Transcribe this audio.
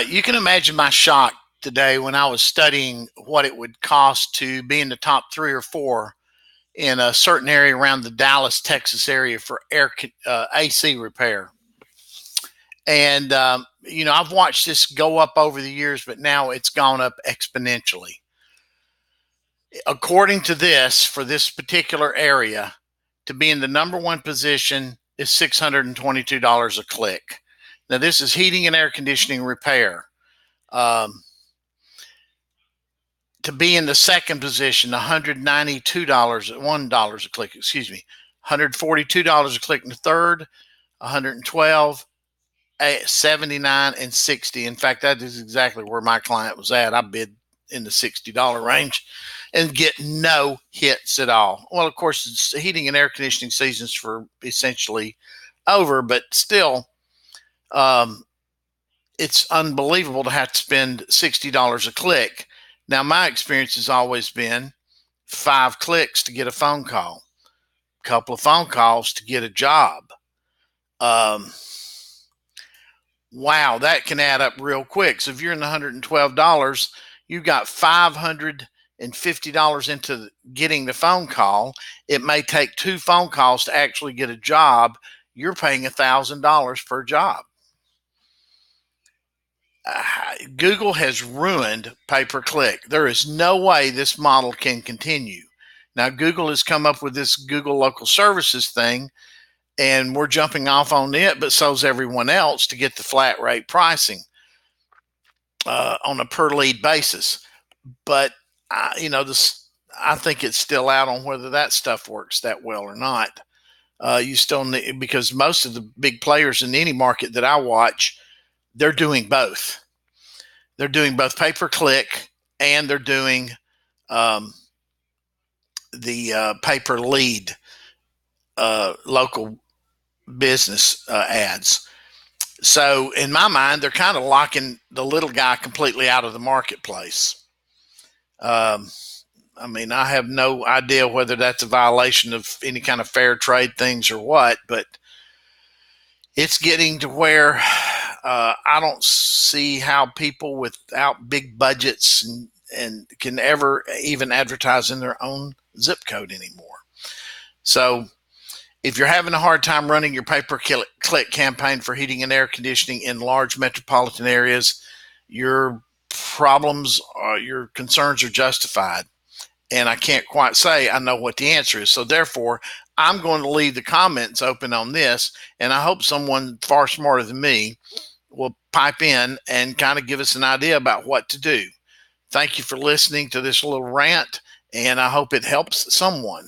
You can imagine my shock today when I was studying what it would cost to be in the top 3 or 4 in a certain area around the Dallas, Texas area for AC repair. And, I've watched this go up over the years, but now it's gone up exponentially. According to this, for this particular area, to be in the number one position is $622 a click. Now, this is heating and air conditioning repair. To be in the second position, $192, $1 a click, excuse me, $142 a click in the third, $112, $79, and $60. In fact, that is exactly where my client was at. I bid in the $60 range and get no hits at all. Well, of course, it's heating and air conditioning seasons for essentially over, but still, it's unbelievable to have to spend $60 a click. Now, my experience has always been 5 clicks to get a phone call, a couple of phone calls to get a job. Wow, that can add up real quick. So if you're in the $112, you've got $550 into getting the phone call. It may take 2 phone calls to actually get a job. You're paying $1,000 per job. Google has ruined pay-per-click. There is no way this model can continue. Now, Google has come up with this Google Local Services thing, and we're jumping off on it, but so's everyone else to get the flat rate pricing on a per lead basis. But, I think it's still out on whether that stuff works that well or not. You still need, because most of the big players in any market that I watch, they're doing both. They're doing both pay-per-click and they're doing the pay-per-lead local business ads. So in my mind, they're kind of locking the little guy completely out of the marketplace. I have no idea whether that's a violation of any kind of fair trade things or what, but it's getting to where I don't see how people without big budgets and can ever even advertise in their own zip code anymore. So if you're having a hard time running your pay-per-click campaign for heating and air conditioning in large metropolitan areas, your concerns are justified. And I can't quite say I know what the answer is. So therefore, I'm going to leave the comments open on this, and I hope someone far smarter than me will pipe in and kind of give us an idea about what to do. Thank you for listening to this little rant, and I hope it helps someone.